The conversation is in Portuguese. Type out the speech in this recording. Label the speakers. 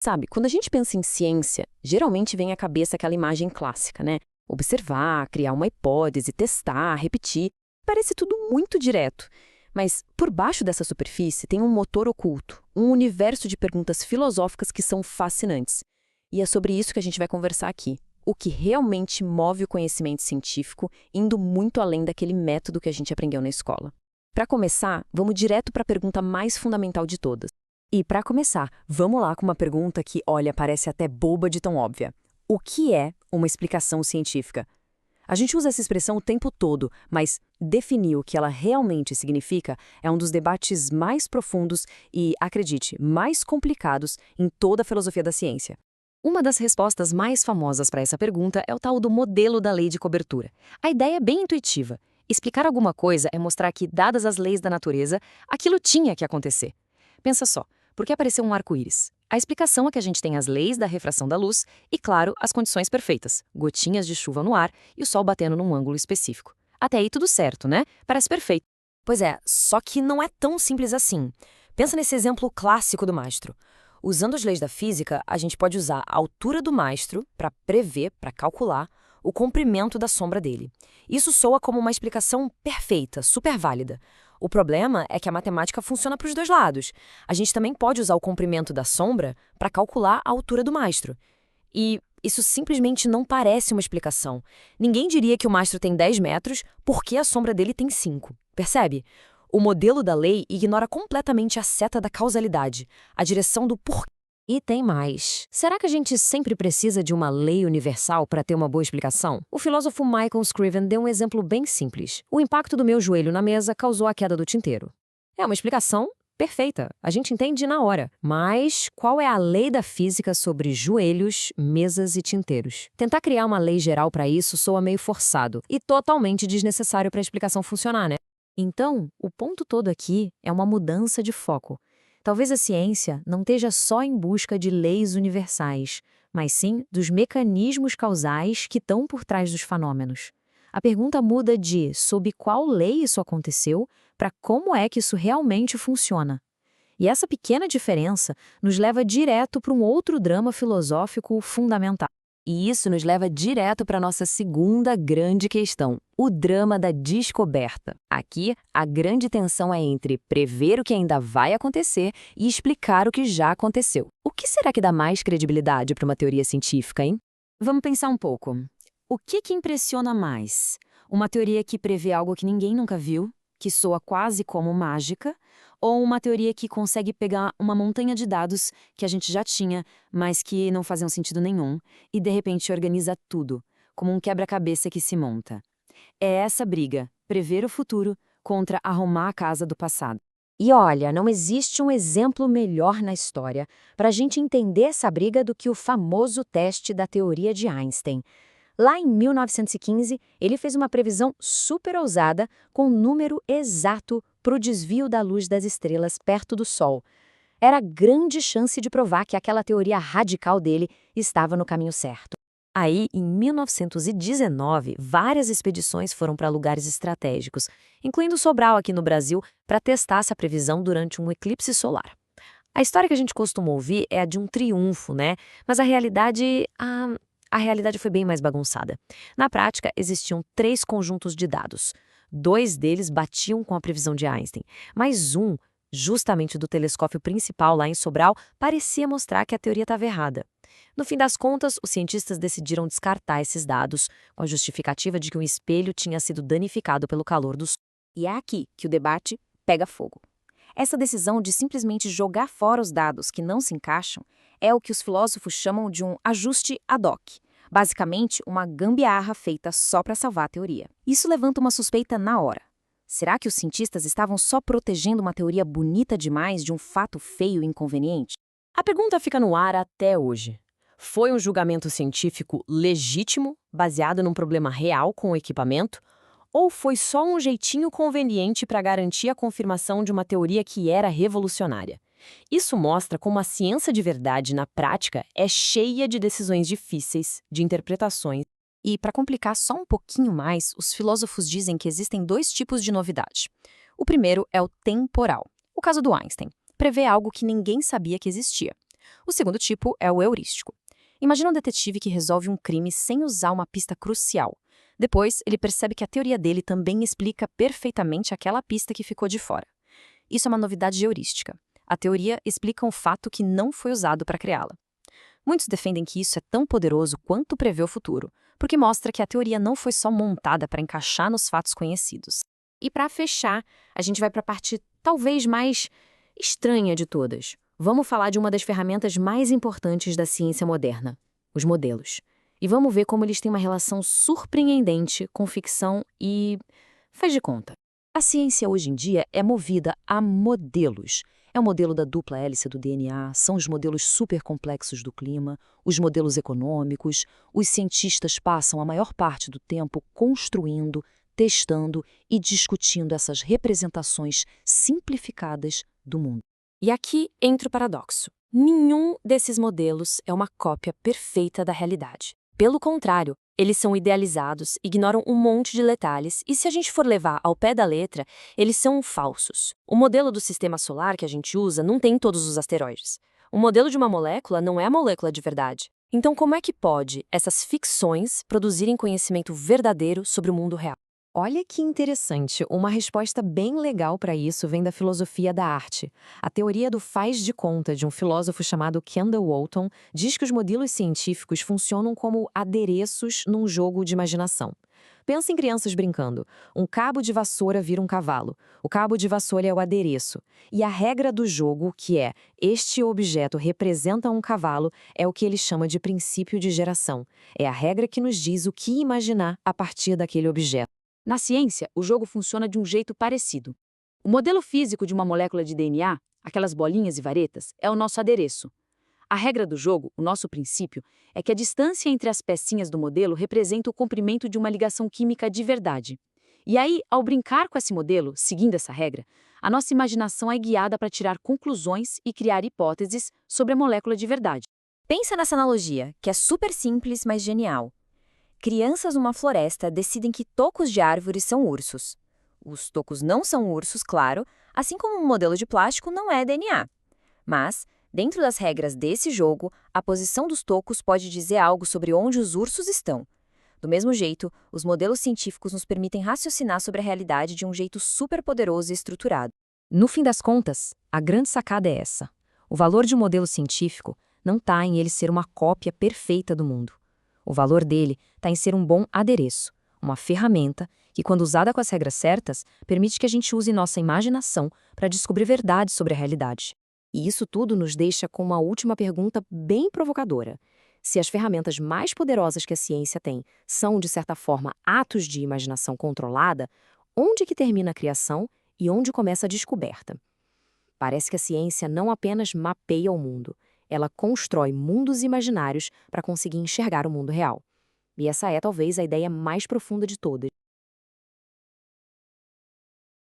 Speaker 1: Sabe, quando a gente pensa em ciência, geralmente vem à cabeça aquela imagem clássica, né? Observar, criar uma hipótese, testar, repetir. Parece tudo muito direto. Mas por baixo dessa superfície tem um motor oculto, um universo de perguntas filosóficas que são fascinantes. E é sobre isso que a gente vai conversar aqui. O que realmente move o conhecimento científico, indo muito além daquele método que a gente aprendeu na escola. Para começar, vamos direto para a pergunta mais fundamental de todas. E para começar, vamos lá com uma pergunta que, olha, parece até boba de tão óbvia. O que é uma explicação científica? A gente usa essa expressão o tempo todo, mas definir o que ela realmente significa é um dos debates mais profundos e, acredite, mais complicados em toda a filosofia da ciência. Uma das respostas mais famosas para essa pergunta é o tal do modelo da lei de cobertura. A ideia é bem intuitiva. Explicar alguma coisa é mostrar que, dadas as leis da natureza, aquilo tinha que acontecer. Pensa só, por que apareceu um arco-íris? A explicação é que a gente tem as leis da refração da luz e, claro, as condições perfeitas, gotinhas de chuva no ar e o sol batendo num ângulo específico. Até aí tudo certo, né? Parece perfeito. Pois é, só que não é tão simples assim. Pensa nesse exemplo clássico do mastro. Usando as leis da física, a gente pode usar a altura do mastro para prever, para calcular, o comprimento da sombra dele. Isso soa como uma explicação perfeita, super válida. O problema é que a matemática funciona para os dois lados. A gente também pode usar o comprimento da sombra para calcular a altura do mastro. E isso simplesmente não parece uma explicação. Ninguém diria que o mastro tem 10 metros porque a sombra dele tem 5. Percebe? O modelo da lei ignora completamente a seta da causalidade, a direção do porquê. E tem mais. Será que a gente sempre precisa de uma lei universal para ter uma boa explicação? O filósofo Michael Scriven deu um exemplo bem simples. O impacto do meu joelho na mesa causou a queda do tinteiro. É uma explicação perfeita, a gente entende na hora. Mas qual é a lei da física sobre joelhos, mesas e tinteiros? Tentar criar uma lei geral para isso soa meio forçado e totalmente desnecessário para a explicação funcionar, né? Então, o ponto todo aqui é uma mudança de foco. Talvez a ciência não esteja só em busca de leis universais, mas sim dos mecanismos causais que estão por trás dos fenômenos. A pergunta muda de sob qual lei isso aconteceu para como é que isso realmente funciona. E essa pequena diferença nos leva direto para um outro drama filosófico fundamental. E isso nos leva direto para a nossa segunda grande questão, o drama da descoberta. Aqui, a grande tensão é entre prever o que ainda vai acontecer e explicar o que já aconteceu. O que será que dá mais credibilidade para uma teoria científica, hein? Vamos pensar um pouco. O que impressiona mais? Uma teoria que prevê algo que ninguém nunca viu, que soa quase como mágica, ou uma teoria que consegue pegar uma montanha de dados que a gente já tinha, mas que não faziam sentido nenhum, e de repente organiza tudo, como um quebra-cabeça que se monta. É essa briga, prever o futuro, contra arrumar a casa do passado. E olha, não existe um exemplo melhor na história para a gente entender essa briga do que o famoso teste da teoria de Einstein. Lá em 1915, ele fez uma previsão super ousada com um número exato para o desvio da luz das estrelas perto do Sol. Era grande chance de provar que aquela teoria radical dele estava no caminho certo. Aí, em 1919, várias expedições foram para lugares estratégicos, incluindo Sobral aqui no Brasil, para testar essa previsão durante um eclipse solar. A história que a gente costuma ouvir é a de um triunfo, né? Mas a realidade foi bem mais bagunçada. Na prática, existiam 3 conjuntos de dados. 2 deles batiam com a previsão de Einstein, mas um, justamente do telescópio principal lá em Sobral, parecia mostrar que a teoria estava errada. No fim das contas, os cientistas decidiram descartar esses dados, com a justificativa de que um espelho tinha sido danificado pelo calor do Sol. E é aqui que o debate pega fogo. Essa decisão de simplesmente jogar fora os dados que não se encaixam é o que os filósofos chamam de um ajuste ad hoc, basicamente uma gambiarra feita só para salvar a teoria. Isso levanta uma suspeita na hora. Será que os cientistas estavam só protegendo uma teoria bonita demais de um fato feio e inconveniente? A pergunta fica no ar até hoje. Foi um julgamento científico legítimo, baseado num problema real com o equipamento, ou foi só um jeitinho conveniente para garantir a confirmação de uma teoria que era revolucionária? Isso mostra como a ciência de verdade, na prática, é cheia de decisões difíceis, de interpretações. E, para complicar só um pouquinho mais, os filósofos dizem que existem 2 tipos de novidade. O primeiro é o temporal. O caso do Einstein. Prevê algo que ninguém sabia que existia.
Speaker 2: O segundo tipo é o heurístico. Imagina um detetive que resolve um crime sem usar uma pista crucial. Depois, ele percebe que a teoria dele também explica perfeitamente aquela pista que ficou de fora. Isso é uma novidade heurística. A teoria explica um fato que não foi usado para criá-la. Muitos defendem que isso é tão poderoso quanto prever o futuro, porque mostra que a teoria não foi só montada para encaixar nos fatos conhecidos. E para fechar, a gente vai para a parte talvez mais estranha de todas. Vamos falar de uma das ferramentas mais importantes da ciência moderna, os modelos. E vamos ver como eles têm uma relação surpreendente com ficção e faz de conta. A ciência hoje em dia é movida a modelos. É o modelo da dupla hélice do DNA, são os modelos supercomplexos do clima, os modelos econômicos. Os cientistas passam a maior parte do tempo construindo, testando e discutindo essas representações simplificadas do mundo. E aqui entra o paradoxo. Nenhum desses modelos é uma cópia perfeita da realidade. Pelo contrário, eles são idealizados, ignoram um monte de detalhes e, se a gente for levar ao pé da letra, eles são falsos. O modelo do sistema solar que a gente usa não tem todos os asteroides. O modelo de uma molécula não é a molécula de verdade. Então, como é que pode essas ficções produzirem conhecimento verdadeiro sobre o mundo real? Olha que interessante, uma resposta bem legal para isso vem da filosofia da arte. A teoria do faz de conta de um filósofo chamado Kendall Walton diz que os modelos científicos funcionam como adereços num jogo de imaginação. Pensa em crianças brincando. Um cabo de vassoura vira um cavalo. O cabo de vassoura é o adereço. E a regra do jogo, que é este objeto representa um cavalo, é o que ele chama de princípio de geração. É a regra que nos diz o que imaginar a partir daquele objeto.
Speaker 3: Na ciência, o jogo funciona de um jeito parecido. O modelo físico de uma molécula de DNA, aquelas bolinhas e varetas, é o nosso adereço. A regra do jogo, o nosso princípio, é que a distância entre as pecinhas do modelo representa o comprimento de uma ligação química de verdade. E aí, ao brincar com esse modelo, seguindo essa regra, a nossa imaginação é guiada para tirar conclusões e criar hipóteses sobre a molécula de verdade.
Speaker 1: Pensa nessa analogia, que é super simples, mas genial. Crianças numa floresta decidem que tocos de árvores são ursos. Os tocos não são ursos, claro, assim como um modelo de plástico não é DNA. Mas, dentro das regras desse jogo, a posição dos tocos pode dizer algo sobre onde os ursos estão. Do mesmo jeito, os modelos científicos nos permitem raciocinar sobre a realidade de um jeito super poderoso e estruturado.
Speaker 2: No fim das contas, a grande sacada é essa. O valor de um modelo científico não está em ele ser uma cópia perfeita do mundo. O valor dele está em ser um bom adereço, uma ferramenta que, quando usada com as regras certas, permite que a gente use nossa imaginação para descobrir verdades sobre a realidade. E isso tudo nos deixa com uma última pergunta bem provocadora. Se as ferramentas mais poderosas que a ciência tem são, de certa forma, atos de imaginação controlada, onde que termina a criação e onde começa a descoberta? Parece que a ciência não apenas mapeia o mundo, ela constrói mundos imaginários para conseguir enxergar o mundo real. E essa é talvez a ideia mais profunda de todas.